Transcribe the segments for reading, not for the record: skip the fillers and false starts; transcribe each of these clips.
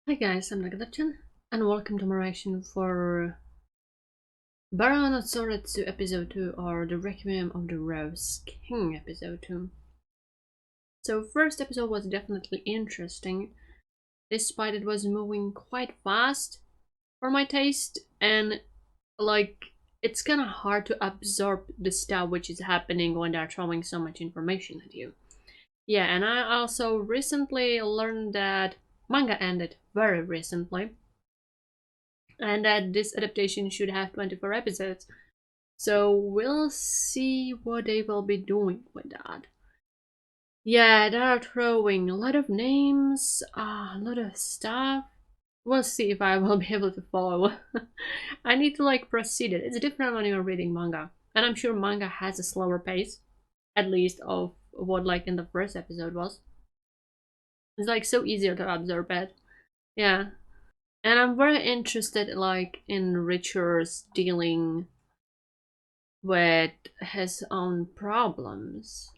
Hi guys, I'm Nagadir-chan, and welcome to my reaction for薔薇王の葬列 episode 2, or the Requiem of the Rose King episode 2. So first episode was definitely interesting, despite it was moving quite fast for my taste, and like it's kinda hard to absorb the stuff which is happening when they're throwing so much information at you. Yeah, and I also recently learned that manga ended very recently, and that this adaptation should have 24 episodes. So we'll see what they will be doing with that. Yeah, they're throwing a lot of names, a lot of stuff. We'll see if I will be able to follow. I need to like proceed it. It's different when you're reading manga. And I'm sure manga has a slower pace, at least of what like in the first episode was. It's like so easier to absorb it. Yeah. And I'm very interested like in Richard's dealing with his own problems.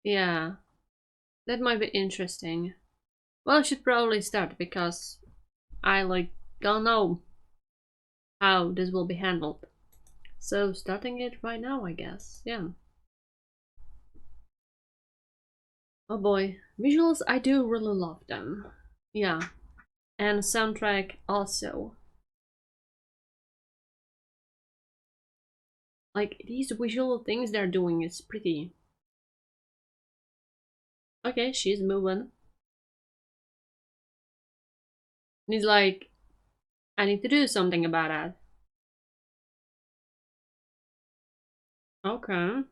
Yeah, that might be interesting. Well, I should probably start because I like don't know how this will be handled. So starting it right now, I guess. Yeah. Oh boy, visuals I do really love them. Yeah, and soundtrack also. Like these visual things they're doing is pretty. Okay, she's moving. And he's like, I need to do something about that. Okay.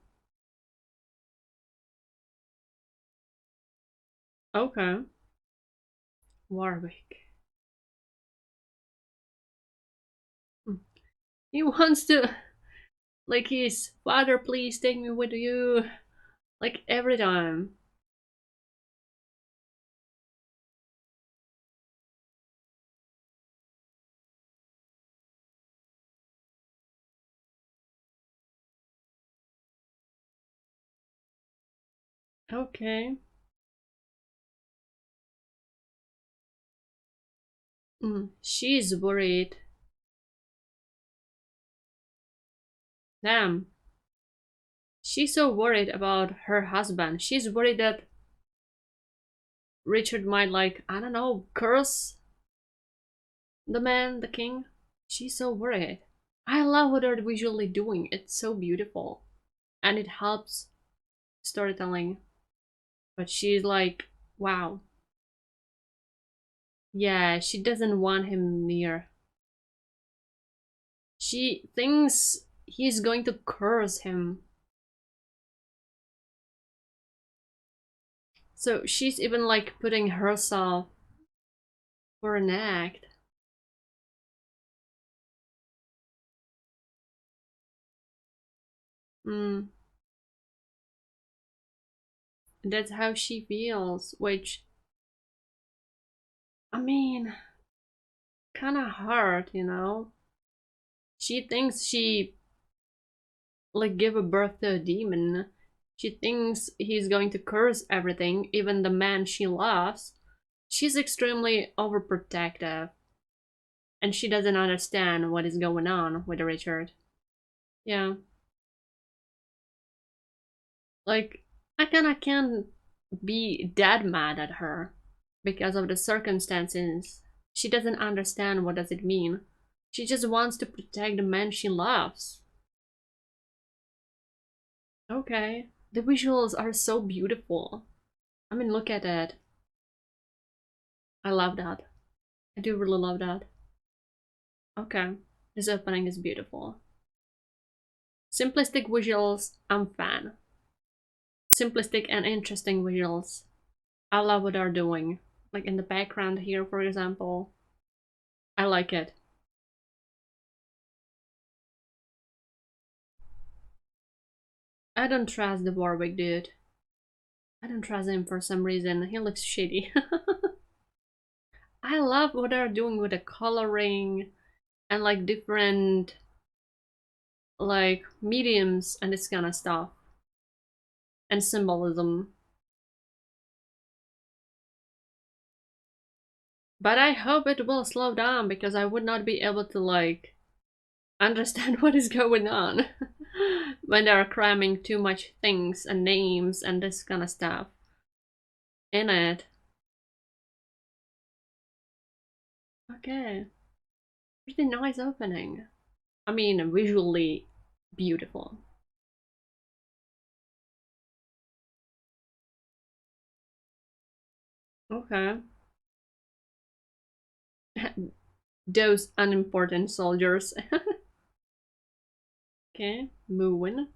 Okay. Warwick. He wants to, like, his father, please take me with you. Like, every time. Okay. She's worried. Damn. She's so worried about her husband. She's worried that Richard might, like, I don't know, curse the man, the king. She's so worried. I love what they're visually doing. It's so beautiful. And it helps storytelling. But she's like, wow. Yeah, she doesn't want him near. She thinks he's going to curse him. So she's even like putting herself for an act. Mm, that's how she feels, which, I mean, kinda hard, you know? She thinks she like give a birth to a demon. She thinks he's going to curse everything, even the man she loves. She's extremely overprotective, and she doesn't understand what is going on with Richard. Yeah. Like, I kinda can't be that mad at her because of the circumstances. She doesn't understand what does it mean. She just wants to protect the man she loves. Okay. The visuals are so beautiful. I mean, look at it. I love that. I do really love that. Okay. This opening is beautiful. Simplistic visuals, I'm fan. Simplistic and interesting visuals. I love what they're doing. Like in the background here, for example. I like it. I don't trust the Warwick dude. I don't trust him for some reason. He looks shitty. I love what they're doing with the coloring and like different like mediums and this kind of stuff. And symbolism. But I hope it will slow down because I would not be able to like understand what is going on when they're cramming too much things and names and this kind of stuff in it. Okay, pretty nice opening. I mean, visually beautiful. Okay. Those unimportant soldiers. Okay, moving.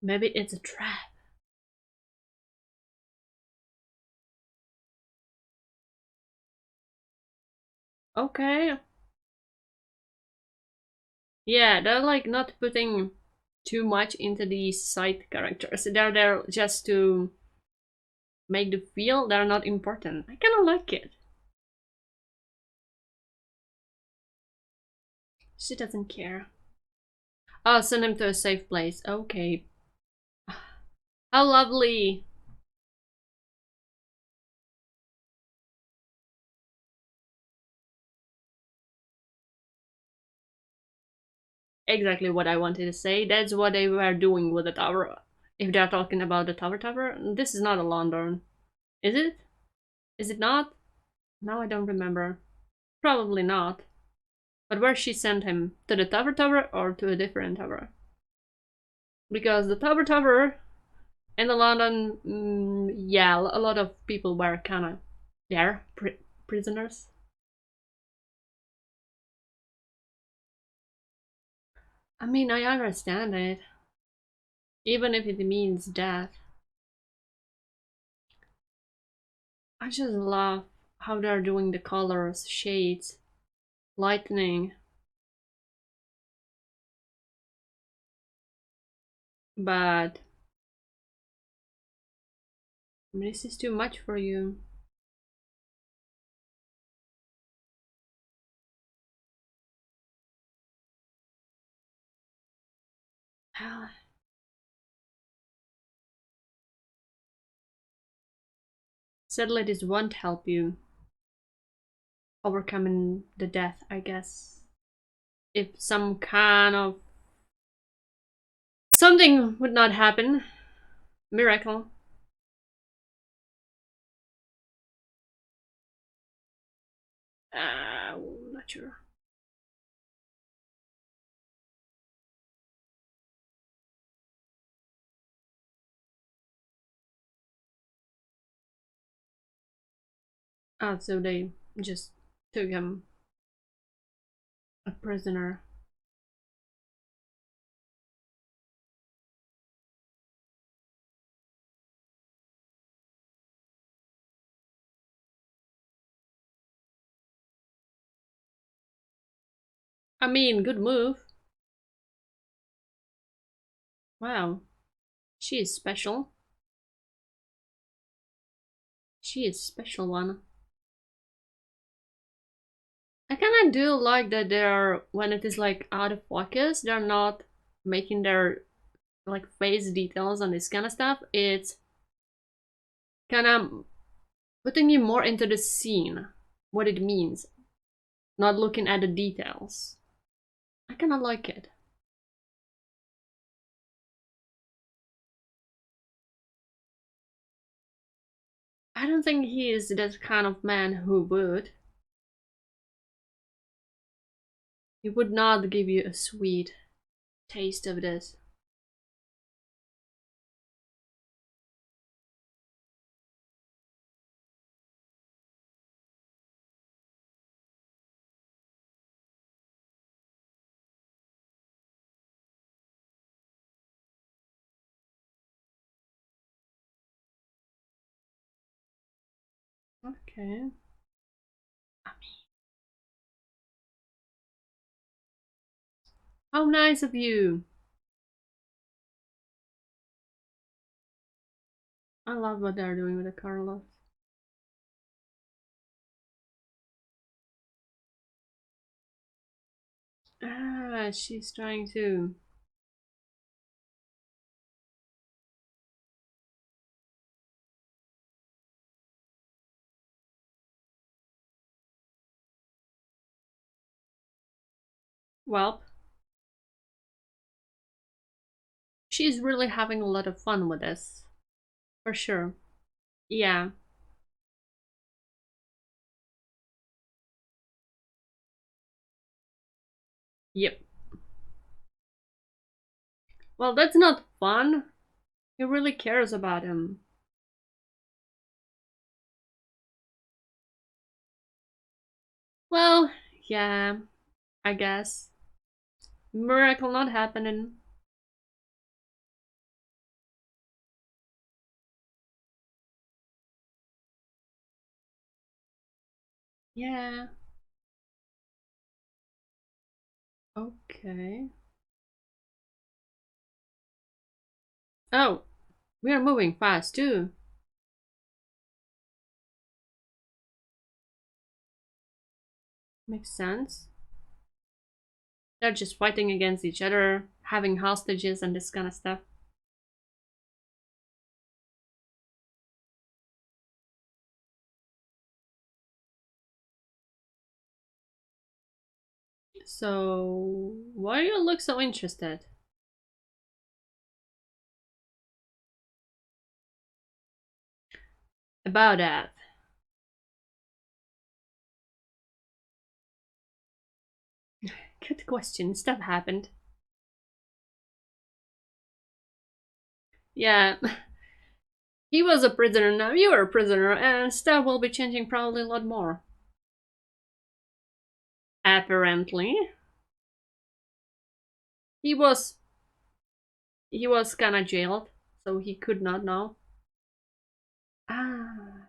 Maybe it's a trap. Okay. Yeah, they're like not putting too much into these side characters. They're there just to make the feel they're not important. I kind of like it. She doesn't care. Oh, send him to a safe place. Okay. How lovely. Exactly what I wanted to say. That's what they were doing with the tower. If they're talking about the tower, this is not a London. Is it? Is it not? Now I don't remember. Probably not. But where she sent him? To the tower or to a different tower? Because the tower in the London, yeah, a lot of people were kind of there, prisoners. I mean, I understand it. Even if it means death. I just love how they're doing the colors, shades, lightning. But this is too much for you. Sadly, this won't help you overcoming the death, I guess. If some kind of something would not happen, miracle. Not sure. Ah, so they just took him a prisoner. I mean, good move. Wow, she is special. She is special one. I kind of do like that they're when it is like out of focus, they're not making their like face details and this kind of stuff. It's kind of putting you more into the scene, what it means, not looking at the details. I kind of like it. I don't think he is that kind of man who would. He would not give you a sweet taste of this. Okay. How nice of you. I love what they're doing with the Carlos. Ah, she's trying to... Well, she's really having a lot of fun with this. For sure. Yeah. Yep. Well, that's not fun. He really cares about him. Well, yeah, I guess. Miracle not happening. Yeah. Okay. Oh, we are moving fast too. Makes sense. They're just fighting against each other, having hostages and this kind of stuff. So, why do you look so interested? About that. Good question. Stuff happened. Yeah, he was a prisoner, now you're a prisoner, and stuff will be changing probably a lot more. Apparently. He was kinda jailed, so he could not know. Ah.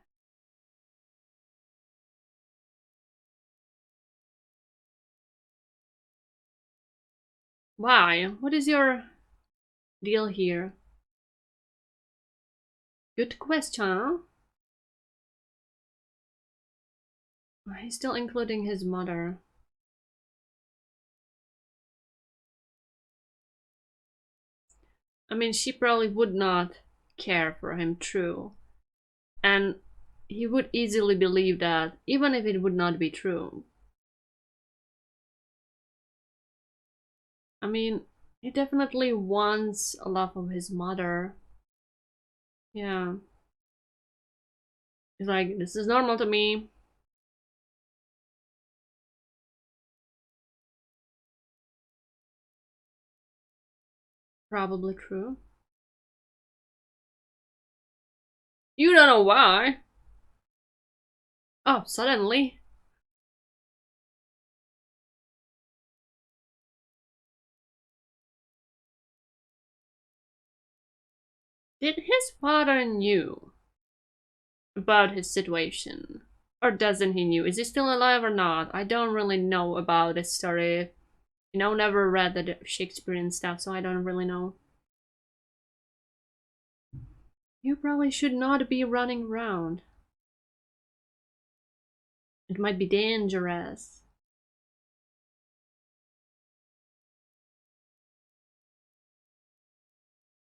Why? What is your deal here? Good question. He's still including his mother. I mean, she probably would not care for him, true. And he would easily believe that, even if it would not be true. I mean, he definitely wants a love of his mother. Yeah. He's like, this is normal to me. Probably true. You don't know why. Oh, suddenly. Did his father knew about his situation? Or doesn't he knew? Is he still alive or not? I don't really know about this story. You know, never read the Shakespearean stuff, so I don't really know. You probably should not be running around. It might be dangerous.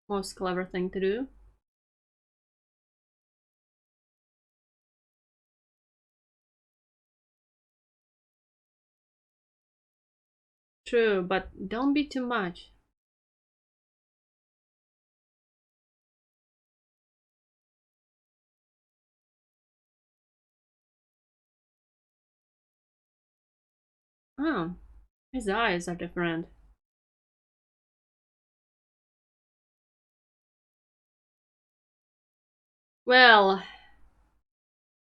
Most clever thing to do. True, but don't be too much. Oh, his eyes are different. Well,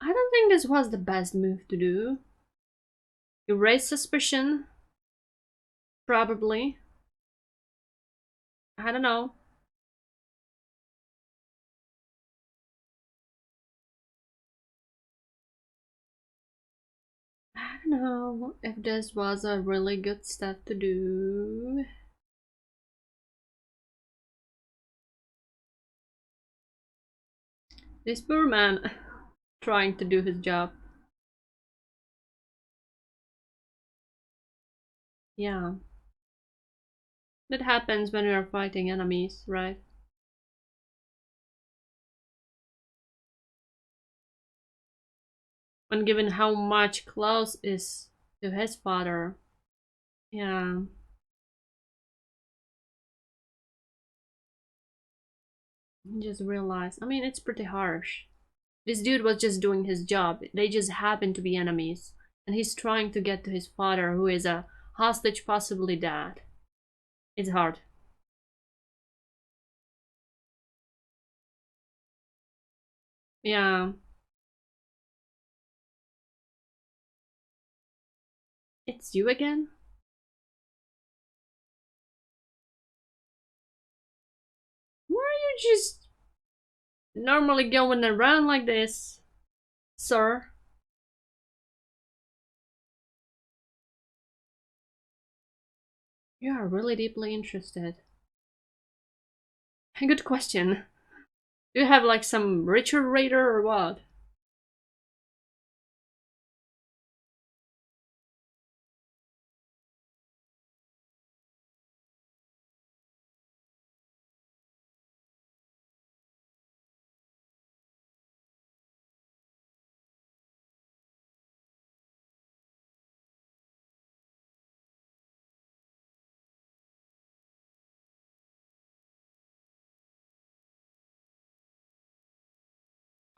I don't think this was the best move to do. You raise suspicion, probably. I don't know. I don't know if this was a really good step to do. This poor man trying to do his job. Yeah. That happens when we are fighting enemies, right? When given how much Klaus is to his father. Yeah. Just realized. I mean, it's pretty harsh. This dude was just doing his job. They just happen to be enemies. And he's trying to get to his father, who is a hostage, possibly dead. It's hard. Yeah. It's you again? Why are you just normally going around like this, sir? You are really deeply interested. Good question. Do you have like some ritual radar or what?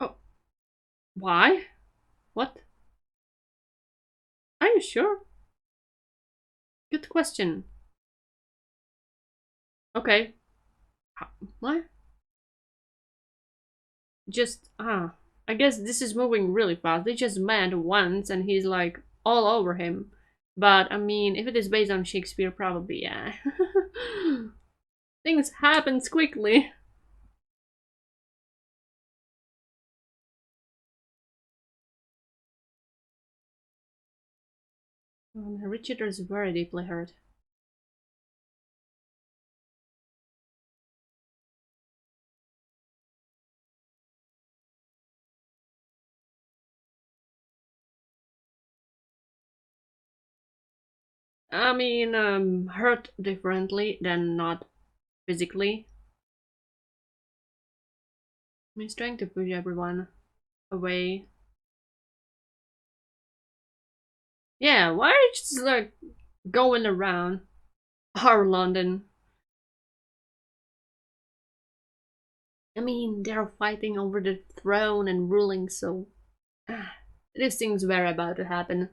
Oh, why? What? Are you sure? Good question. Okay. What? Just, I guess this is moving really fast. They just met once and he's like all over him. But I mean, if it is based on Shakespeare, probably, yeah. Things happens quickly. Richard is very deeply hurt. I mean, hurt differently than not physically. He's trying to push everyone away. Yeah, why are you just like going around our London? I mean, they're fighting over the throne and ruling, so these things were about to happen.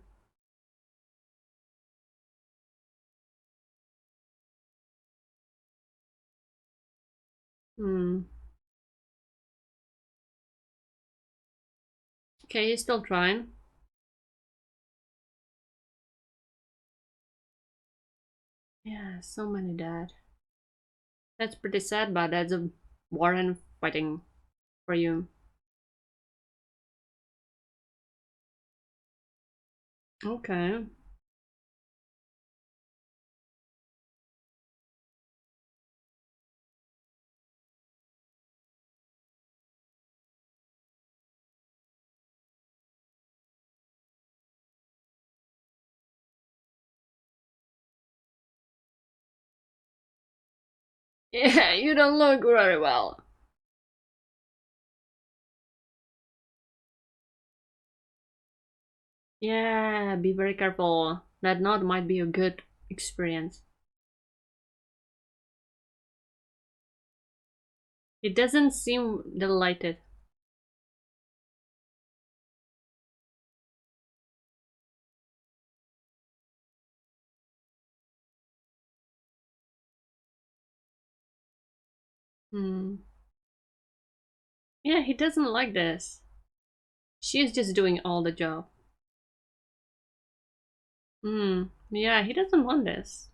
Hmm. Okay, he's still trying. Yeah, so many dead. That's pretty sad, but that's a war and fighting for you. Okay. Yeah, you don't look very well. Yeah, be very careful. That not might be a good experience. It doesn't seem delighted. Hmm. Yeah, he doesn't like this. She's just doing all the job. Hmm. Yeah, he doesn't want this.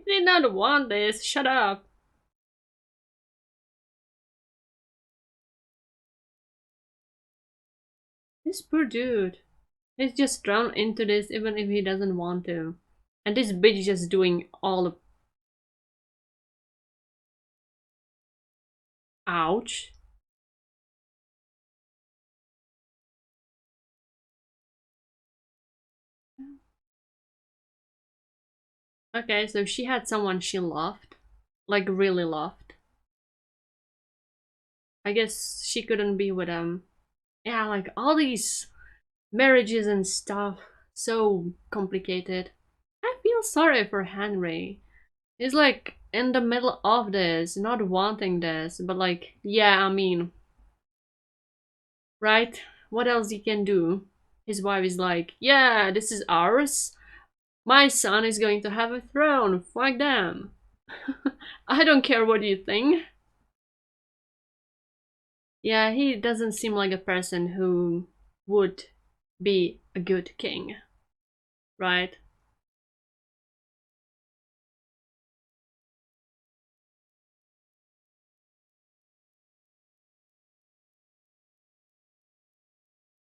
did not want this. Shut up. This poor dude. He's just drawn into this even if he doesn't want to. And this bitch just doing all the... Ouch. Okay, so she had someone she loved. Like, really loved. I guess she couldn't be with him. Yeah, like, all these marriages and stuff. So complicated. I feel sorry for Henry. He's like in the middle of this, not wanting this, but like, yeah, I mean, right? What else he can do? His wife is like, yeah, this is ours. My son is going to have a throne. Fuck them. I don't care what you think. Yeah, he doesn't seem like a person who would be a good king, right?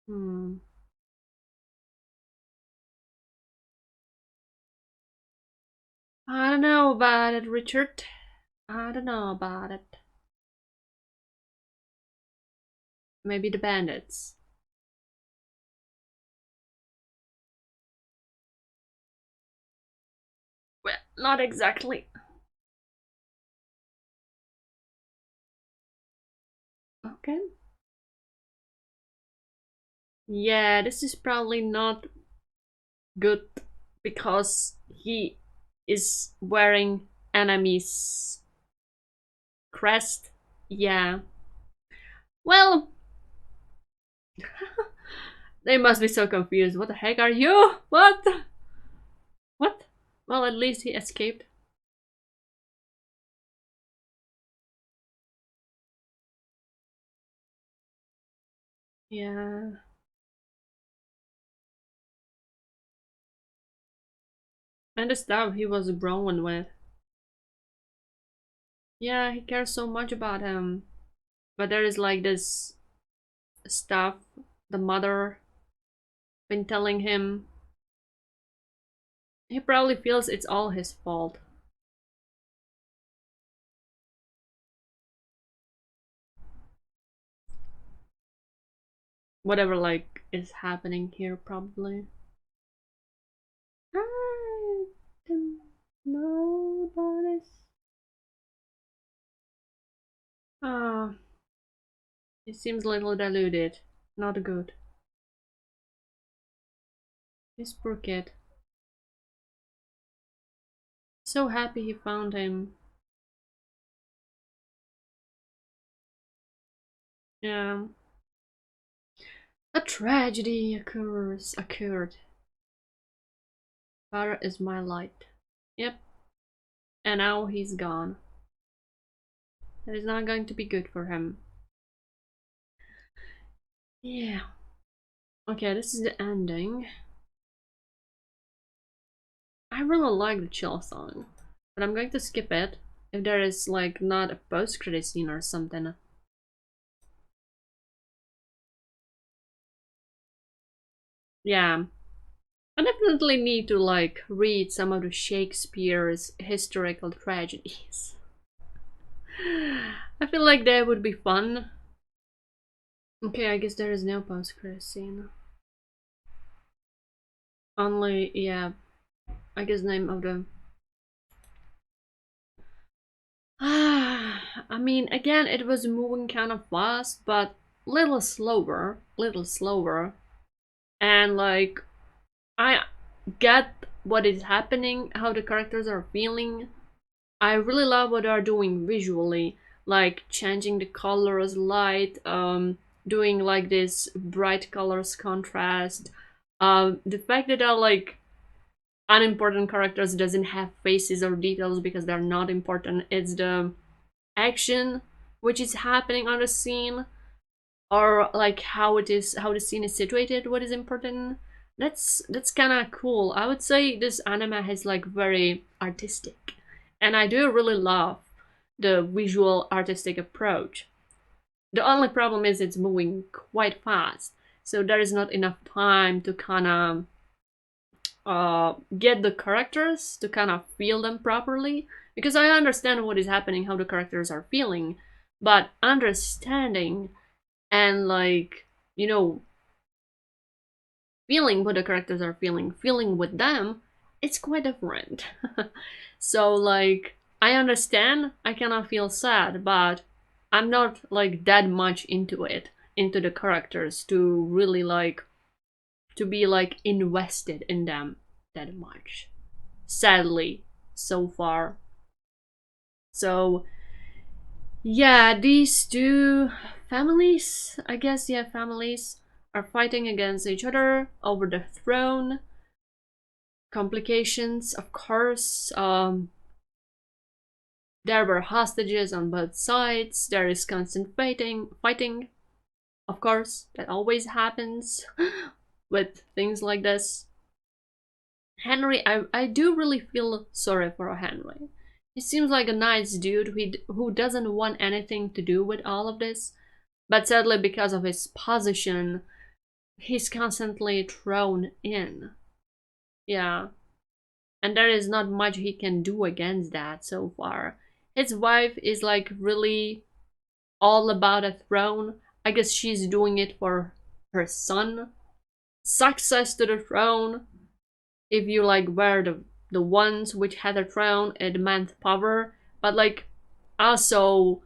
Hmm. I don't know about it, Richard. I don't know about it. Maybe the bandits. Well, not exactly. Okay. Yeah, this is probably not good because he is wearing enemy's crest. Yeah. Well, they must be so confused. What the heck are you? What? What? Well, at least he escaped. Yeah. And the stuff he was born with. Yeah, he cares so much about him. But there is like this stuff the mother been telling him. He probably feels it's all his fault. Whatever like is happening here probably. I don't know about this. Ah, it seems a little diluted. Not good. This poor kid. So happy he found him. Yeah. A tragedy occurred. Father is my light. Yep. And now he's gone. That is not going to be good for him. Yeah. Okay, this is the ending. I really like the chill song, but I'm going to skip it if there is like not a post-credit scene or something. Yeah, I definitely need to like read some of the Shakespeare's historical tragedies. I feel like that would be fun. Okay, I guess there is no post-credit scene. Only, yeah, I guess name of the... I mean, again, it was moving kind of fast, but little slower, little slower. And like, I get what is happening, how the characters are feeling. I really love what they are doing visually, like changing the colors, light, doing like this bright colors contrast. The fact that they're like unimportant characters doesn't have faces or details because they're not important. It's the action which is happening on the scene, or like how the scene is situated, what is important. That's kind of cool. I would say this anime is like very artistic. And I do really love the visual artistic approach. The only problem is it's moving quite fast, so there is not enough time to kind of get the characters to kind of feel them properly, because I understand what is happening, how the characters are feeling, but understanding and like, you know, feeling what the characters are feeling with them, it's quite different. So like, I understand I cannot feel sad, but I'm not like that much into it, into the characters to really like to be like invested in them that much, sadly, so far. So yeah, these two families, I guess, yeah, families are fighting against each other over the throne. Complications, of course. There were hostages on both sides. There is constant fighting. Of course, that always happens with things like this. Henry, I do really feel sorry for Henry. He seems like a nice dude who doesn't want anything to do with all of this, but sadly, because of his position, he's constantly thrown in. Yeah, and there is not much he can do against that so far. His wife is like really all about a throne. I guess she's doing it for her son. Success to the throne. If you like were the ones which had a throne, it meant power. But like also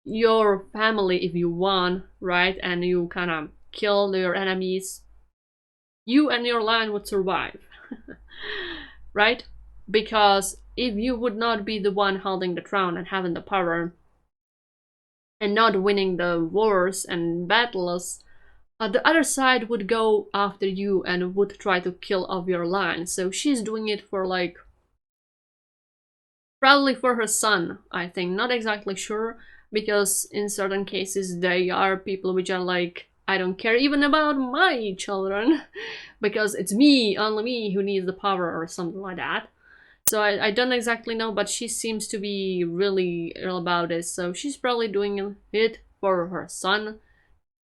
your family, if you won, right, and you kind of kill your enemies, you and your line would survive. Right? Because if you would not be the one holding the throne and having the power and not winning the wars and battles, the other side would go after you and would try to kill off your line. So she's doing it for like probably for her son, I think. Not exactly sure, because in certain cases they are people which are like, I don't care even about my children because it's me, only me, who needs the power or something like that. So I don't exactly know, but she seems to be really ill about this. So she's probably doing it for her son,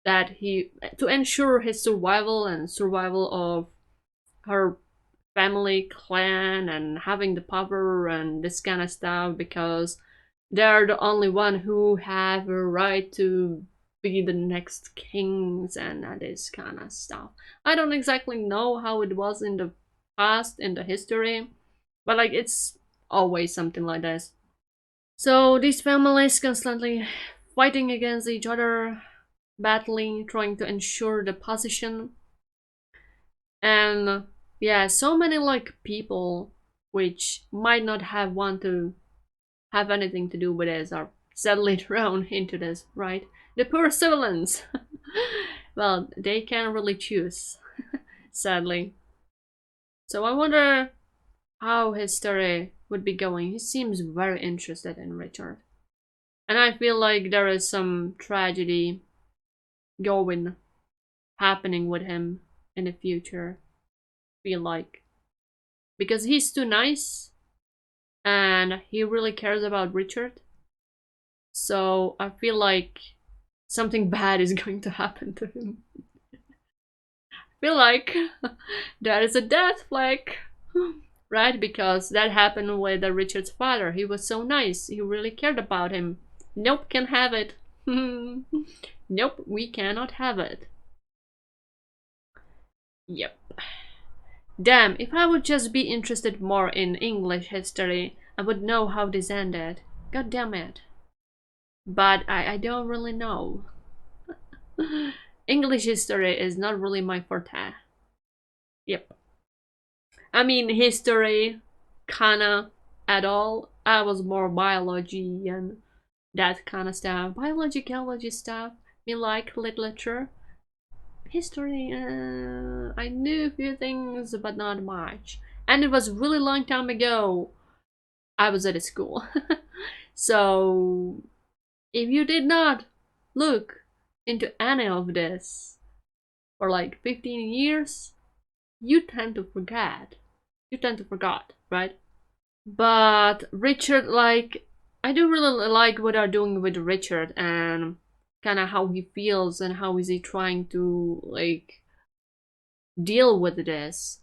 that he to ensure his survival and survival of her family clan and having the power and this kind of stuff, because they're the only one who have a right to be the next kings and this kind of stuff. I don't exactly know how it was in the past, in the history, but like it's always something like this. So these families constantly fighting against each other, battling, trying to ensure the position. And yeah, so many like people which might not have want to have anything to do with this are sadly thrown into this, right? The poor civilians. Well, they can't really choose, sadly. So I wonder how his story would be going. He seems very interested in Richard. And I feel like there is some tragedy going, happening with him in the future. Feel like. Because he's too nice and he really cares about Richard. So I feel like something bad is going to happen to him. I feel like there is a death flag, right? Because that happened with Richard's father. He was so nice. He really cared about him. Nope, can have it. Nope, we cannot have it. Yep. Damn, if I would just be interested more in English history, I would know how this ended. God damn it. But I don't really know. English history is not really my forte. Yep. I mean, history, kinda, at all. I was more biology and that kind of stuff. Biology, geology stuff. Me like literature. History, I knew a few things, but not much. And it was really long time ago. I was at a school. So, if you did not look into any of this for like 15 years, you tend to forget. You tend to forget, right? But Richard, like, I do really like what they're doing with Richard and kind of how he feels and how is he trying to, like, deal with this.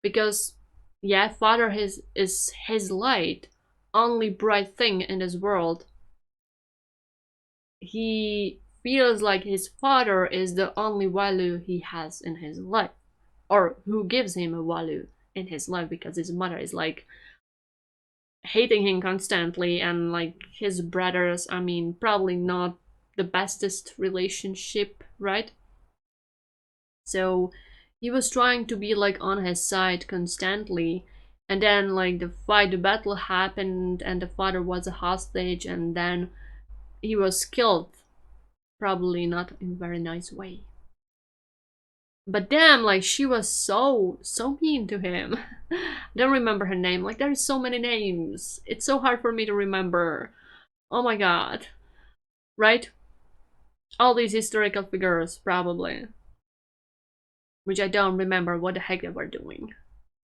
Because, yeah, father is his light, only bright thing in this world. He feels like his father is the only value he has in his life, or who gives him a value in his life, because his mother is like hating him constantly, and like his brothers, I mean, probably not the bestest relationship, right? So he was trying to be like on his side constantly, and then like the battle happened and the father was a hostage, and then he was killed, probably not in a very nice way. But damn, like she was so mean to him. I don't remember her name. Like there's so many names. It's so hard for me to remember. Oh my god. Right? All these historical figures, probably. Which I don't remember what the heck they were doing.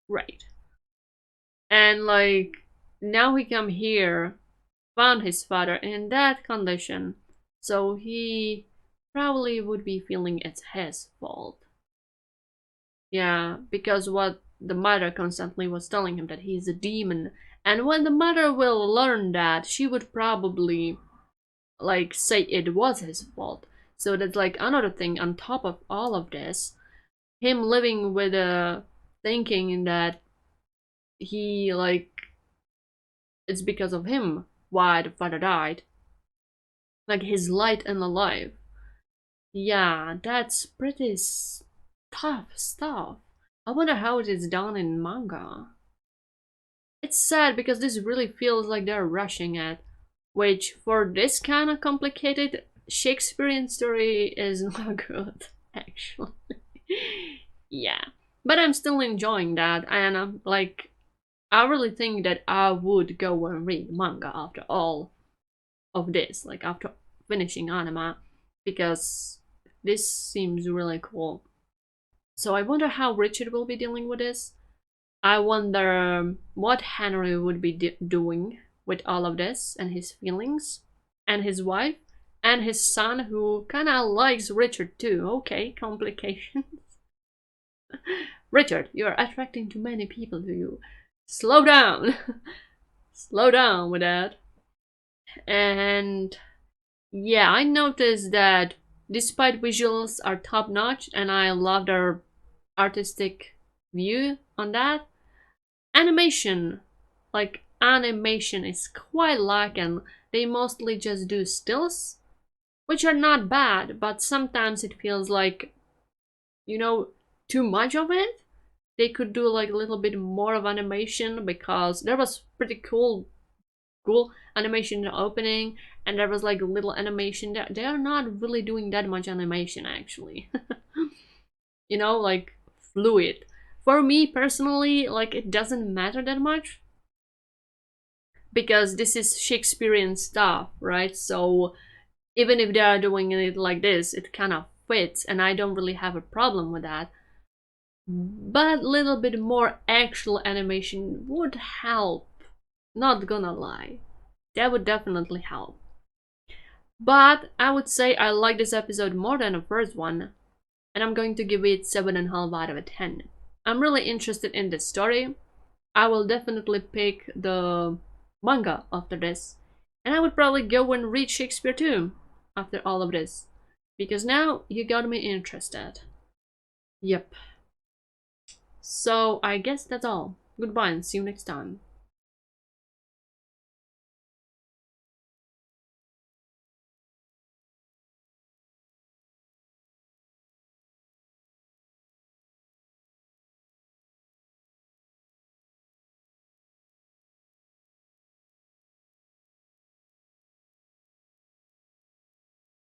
Right. And like, now he come here, found his father in that condition. So he probably would be feeling it's his fault. Yeah, because what the mother constantly was telling him that he's a demon. And when the mother will learn that, she would probably like say it was his fault. So that's like another thing on top of all of this. Him living with a thinking that he like it's because of him why the father died. Like his light in the life. Yeah, that's pretty tough stuff. I wonder how it is done in manga. It's sad because this really feels like they're rushing it, which for this kind of complicated Shakespearean story is not good, actually. Yeah, but I'm still enjoying that, and I'm like, I really think that I would go and read manga after all of this, like after finishing anime, because this seems really cool. So I wonder how Richard will be dealing with this. I wonder what Henry would be doing with all of this and his feelings, and his wife, and his son, who kinda likes Richard too. Okay, complications. Richard, you're attracting too many people to you. Slow down. Slow down with that. And yeah, I noticed that despite visuals are top notch and I love their artistic view on that, animation is quite lacking. They mostly just do stills, which are not bad, but sometimes it feels like, you know, too much of it. They could do like a little bit more of animation, because there was pretty cool animation in the opening, and there was like a little animation that they are not really doing that much animation actually. You know, like fluid. For me personally, like it doesn't matter that much, because this is Shakespearean stuff, right? So even if they are doing it like this, it kind of fits, and I don't really have a problem with that. But a little bit more actual animation would help. Not gonna lie. That would definitely help. But I would say I like this episode more than the first one, and I'm going to give it 7.5 out of 10. I'm really interested in this story. I will definitely pick the manga after this, and I would probably go and read Shakespeare too after all of this, because now you got me interested. Yep. So I guess that's all. Goodbye and see you next time.